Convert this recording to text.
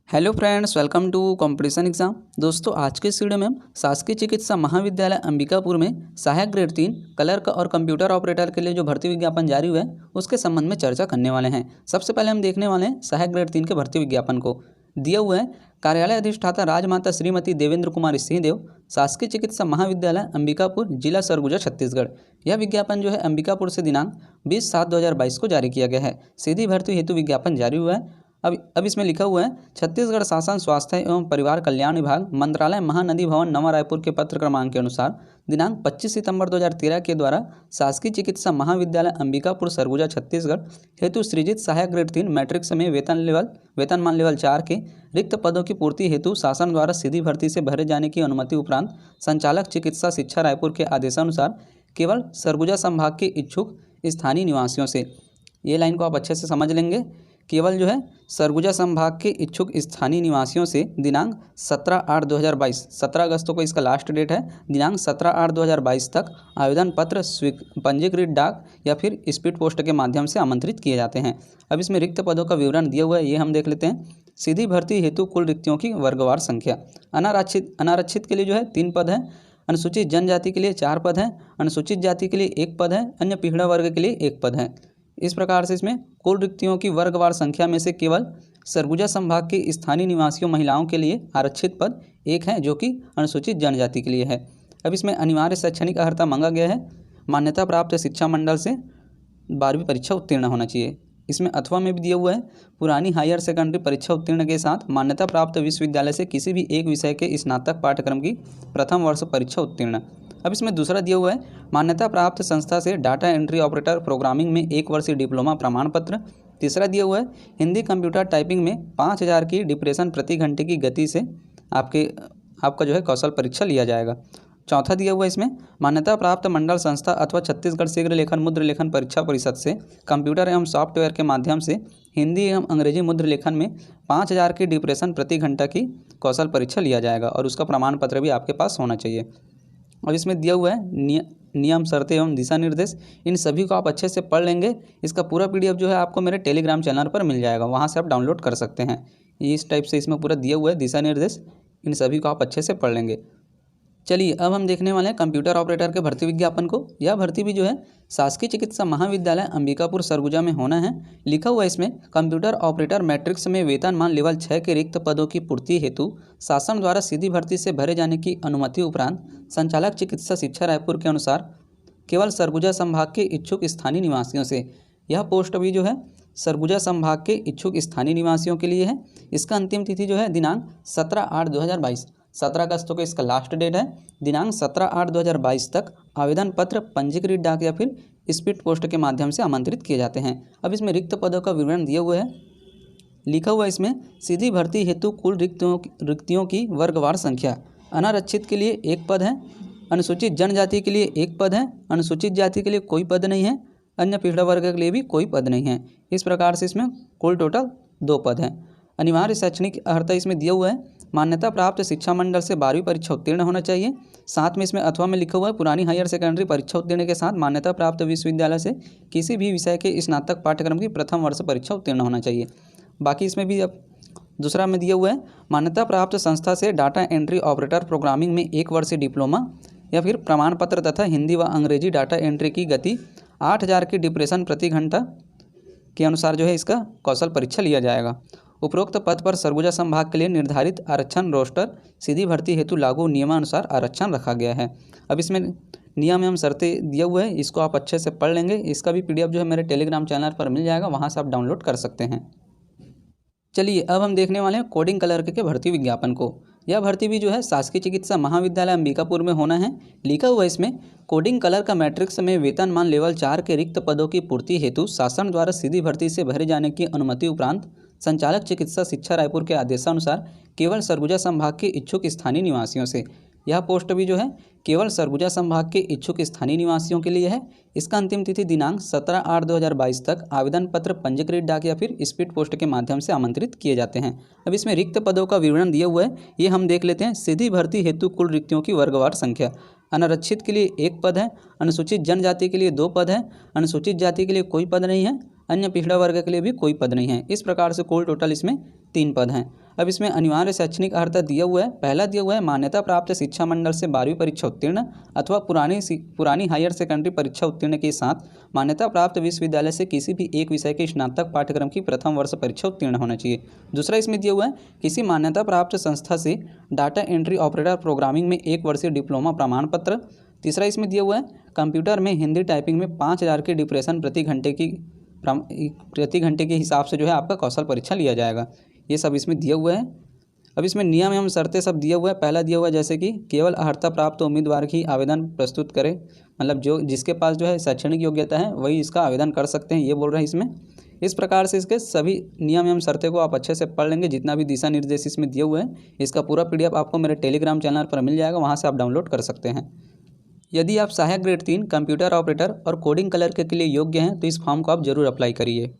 Hello friends, welcome to competition exam. दोस्तों, आज के इस वीडियो में हम शासकीय चिकित्सा महाविद्यालय अंबिकापुर में सहायक ग्रेड 3 क्लर्क और कंप्यूटर ऑपरेटर के लिए जो भर्ती विज्ञापन जारी हुआ है उसके संबंध में चर्चा करने वाले हैं। सबसे पहले हम देखने वाले हैं सहायक ग्रेड 3 के भर्ती विज्ञापन को। दिया हुआ है कार्यालय अधिष्ठाता राजमाता श्रीमती देवेंद्र कुमारी सिंहदेव, शासकीय चिकित्सा महाविद्यालय अंबिकापुर, जिला सरगुजा, छत्तीसगढ़। यह विज्ञापन जो है अंबिकापुर से दिनांक 20/7/2022 को जारी किया गया है। सीधी भर्ती हेतु विज्ञापन जारी हुआ है। अब इसमें लिखा हुआ है छत्तीसगढ़ शासन स्वास्थ्य एवं परिवार कल्याण विभाग, मंत्रालय, महानदी भवन, नवा रायपुर के पत्र क्रमांक के अनुसार दिनांक 25 सितंबर 2013 के द्वारा शासकीय चिकित्सा महाविद्यालय अंबिकापुर, सरगुजा, छत्तीसगढ़ हेतु सृजित सहायक ग्रेड 3 मैट्रिक्स में वेतनमान लेवल 4 के रिक्त पदों की पूर्ति हेतु शासन द्वारा सीधी भर्ती से भरे जाने की अनुमति उपरांत संचालक चिकित्सा शिक्षा रायपुर के आदेशानुसार केवल सरगुजा संभाग के इच्छुक स्थानीय निवासियों से, ये लाइन को आप अच्छे से समझ लेंगे, केवल जो है सरगुजा संभाग के इच्छुक स्थानीय निवासियों से दिनांक 17/8/2022, 17 अगस्त को इसका लास्ट डेट है, दिनांक 17/8/2022 तक आवेदन पत्र पंजीकृत डाक या फिर स्पीड पोस्ट के माध्यम से आमंत्रित किए जाते हैं। अब इसमें रिक्त पदों का विवरण दिया हुआ है, ये हम देख लेते हैं। सीधी भर्ती हेतु कुल रिक्तियों की वर्गवार संख्या। अनारक्षित के लिए जो है 3 पद हैं, अनुसूचित जनजाति के लिए 4 पद हैं, अनुसूचित जाति के लिए 1 पद है, अन्य पिछड़ा वर्ग के लिए 1 पद है। इस प्रकार से इसमें कुल रिक्तियों की वर्गवार संख्या में से केवल सरगुजा संभाग के स्थानीय निवासियों महिलाओं के लिए आरक्षित पद 1 है, जो कि अनुसूचित जनजाति के लिए है। अब इसमें अनिवार्य शैक्षणिक अर्हता मांगा गया है, मान्यता प्राप्त शिक्षा मंडल से 12वीं परीक्षा उत्तीर्ण होना चाहिए। इसमें अथवा में भी दिया हुआ है पुरानी हायर सेकेंडरी परीक्षा उत्तीर्ण के साथ मान्यता प्राप्त विश्वविद्यालय से किसी भी एक विषय के स्नातक पाठ्यक्रम की प्रथम वर्ष परीक्षा उत्तीर्ण। अब इसमें दूसरा दिया हुआ है मान्यता प्राप्त संस्था से डाटा एंट्री ऑपरेटर प्रोग्रामिंग में 1 वर्षीय डिप्लोमा प्रमाण पत्र। तीसरा दिया हुआ है हिंदी कंप्यूटर टाइपिंग में 5000 की डिप्रेशन प्रति घंटे की गति से आपका जो है कौशल परीक्षा लिया जाएगा। चौथा दिया हुआ है इसमें मान्यता प्राप्त मंडल संस्था अथवा छत्तीसगढ़ शीघ्र लेखन मुद्र लेखन परीक्षा परिषद से कंप्यूटर एवं सॉफ्टवेयर के माध्यम से हिंदी एवं अंग्रेजी मुद्र लेखन में 5000 की डिप्रेशन प्रति घंटा की कौशल परीक्षा लिया जाएगा और उसका प्रमाण पत्र भी आपके पास होना चाहिए। और इसमें दिया हुआ है नियम, शर्तें एवं दिशा निर्देश, इन सभी को आप अच्छे से पढ़ लेंगे। इसका पूरा PDF जो है आपको मेरे टेलीग्राम चैनल पर मिल जाएगा, वहाँ से आप डाउनलोड कर सकते हैं। इस टाइप से इसमें पूरा दिया हुआ है दिशा निर्देश, इन सभी को आप अच्छे से पढ़ लेंगे। चलिए अब हम देखने वाले हैं कंप्यूटर ऑपरेटर के भर्ती विज्ञापन को। यह भर्ती भी जो है शासकीय चिकित्सा महाविद्यालय अंबिकापुर, सरगुजा में होना है। लिखा हुआ है इसमें कंप्यूटर ऑपरेटर मैट्रिक्स में वेतनमान लेवल 6 के रिक्त पदों की पूर्ति हेतु शासन द्वारा सीधी भर्ती से भरे जाने की अनुमति उपरांत संचालक चिकित्सा शिक्षा रायपुर के अनुसार केवल सरगुजा संभाग के इच्छुक स्थानीय निवासियों से। यह पोस्ट भी जो है सरगुजा संभाग के इच्छुक स्थानीय निवासियों के लिए है। इसका अंतिम तिथि जो है दिनांक 17/8/2022, 17 अगस्त को इसका लास्ट डेट है, दिनांक 17/8/2022 तक आवेदन पत्र पंजीकृत डाक या फिर स्पीड पोस्ट के माध्यम से आमंत्रित किए जाते हैं। अब इसमें रिक्त पदों का विवरण दिया हुआ है। लिखा हुआ है इसमें सीधी भर्ती हेतु कुल रिक्तियों की वर्गवार संख्या। अनारक्षित के लिए 1 पद है, अनुसूचित जनजाति के लिए 1 पद है, अनुसूचित जाति के लिए कोई पद नहीं है, अन्य पिछड़ा वर्ग के लिए भी कोई पद नहीं है। इस प्रकार से इसमें कुल टोटल 2 पद हैं। अनिवार्य शैक्षणिक अर्हता इसमें दिया हुआ है मान्यता प्राप्त शिक्षा मंडल से 12वीं परीक्षा उत्तीर्ण होना चाहिए। साथ में इसमें अथवा में लिखा हुआ है पुरानी हायर सेकेंडरी परीक्षा उत्तीर्ण के साथ मान्यता प्राप्त विश्वविद्यालय से किसी भी विषय के स्नातक पाठ्यक्रम की प्रथम वर्ष परीक्षा उत्तीर्ण होना चाहिए। बाकी इसमें भी अब दूसरा में दिया हुआ है मान्यता प्राप्त संस्था से डाटा एंट्री ऑपरेटर प्रोग्रामिंग में 1 वर्षीय डिप्लोमा या फिर प्रमाण पत्र तथा हिंदी व अंग्रेजी डाटा एंट्री की गति 8000 की डिप्रेशन प्रति घंटा के अनुसार जो है इसका कौशल परीक्षा लिया जाएगा। उपरोक्त पद पर सरगुजा संभाग के लिए निर्धारित आरक्षण रोस्टर सीधी भर्ती हेतु लागू नियमानुसार आरक्षण रखा गया है। अब इसमें नियम एवं शर्तें दिया हुआ है, इसको आप अच्छे से पढ़ लेंगे। इसका भी PDF जो है मेरे टेलीग्राम चैनल पर मिल जाएगा, वहाँ से आप डाउनलोड कर सकते हैं। चलिए अब हम देखने वाले हैं कोडिंग क्लर्क के भर्ती विज्ञापन को। यह भर्ती भी जो है शासकीय चिकित्सा महाविद्यालय अंबिकापुर में होना है। लिखा हुआ है इसमें कोडिंग क्लर्क मैट्रिक्स में वेतनमान लेवल 4 के रिक्त पदों की पूर्ति हेतु शासन द्वारा सीधी भर्ती से भरे जाने की अनुमति उपरांत संचालक चिकित्सा शिक्षा रायपुर के आदेशानुसार केवल सरगुजा संभाग के इच्छुक स्थानीय निवासियों से। यह पोस्ट भी जो है केवल सरगुजा संभाग के इच्छुक स्थानीय निवासियों के लिए है। इसका अंतिम तिथि दिनांक 17/8/2022 तक आवेदन पत्र पंजीकृत डाक या फिर स्पीड पोस्ट के माध्यम से आमंत्रित किए जाते हैं। अब इसमें रिक्त पदों का विवरण दिया हुआ है, ये हम देख लेते हैं। सीधी भर्ती हेतु कुल रिक्तियों की वर्गवार संख्या। अनारक्षित के लिए 1 पद है, अनुसूचित जनजाति के लिए 2 पद है, अनुसूचित जाति के लिए कोई पद नहीं है, अन्य पिछड़ा वर्ग के लिए भी कोई पद नहीं है। इस प्रकार से कुल टोटल इसमें 3 पद हैं। अब इसमें अनिवार्य शैक्षणिक अर्हता दिया हुआ है। पहला दिया हुआ है मान्यता प्राप्त शिक्षा मंडल से 12वीं परीक्षा उत्तीर्ण अथवा पुरानी हायर सेकेंडरी परीक्षा उत्तीर्ण के साथ मान्यता प्राप्त विश्वविद्यालय से किसी भी एक विषय के स्नातक पाठ्यक्रम की प्रथम वर्ष परीक्षा उत्तीर्ण होना चाहिए। दूसरा इसमें दिया हुआ है किसी मान्यता प्राप्त संस्था से डाटा एंट्री ऑपरेटर प्रोग्रामिंग में 1 वर्षीय डिप्लोमा प्रमाण पत्र। तीसरा इसमें दिया हुआ है कंप्यूटर में हिंदी टाइपिंग में 5000 की डिप्रेशन प्रति घंटे के हिसाब से जो है आपका कौशल परीक्षा लिया जाएगा। ये सब इसमें दिया हुआ है। अब इसमें नियम एवं शर्तें सब दिया हुआ है। पहला दिया हुआ है जैसे कि केवल अर्हता प्राप्त उम्मीदवार ही आवेदन प्रस्तुत करे, मतलब जो जिसके पास जो है शैक्षणिक योग्यता है वही इसका आवेदन कर सकते हैं, ये बोल रहे हैं इसमें। इस प्रकार से इसके सभी नियम एवं शर्तें को आप अच्छे से पढ़ लेंगे। जितना भी दिशा निर्देश इसमें दिए हुए हैं इसका पूरा PDF आपको मेरे टेलीग्राम चैनल पर मिल जाएगा, वहाँ से आप डाउनलोड कर सकते हैं। यदि आप सहायक ग्रेड 3 कंप्यूटर ऑपरेटर और कोडिंग क्लर्क के लिए योग्य हैं तो इस फॉर्म को आप जरूर अप्लाई करिए।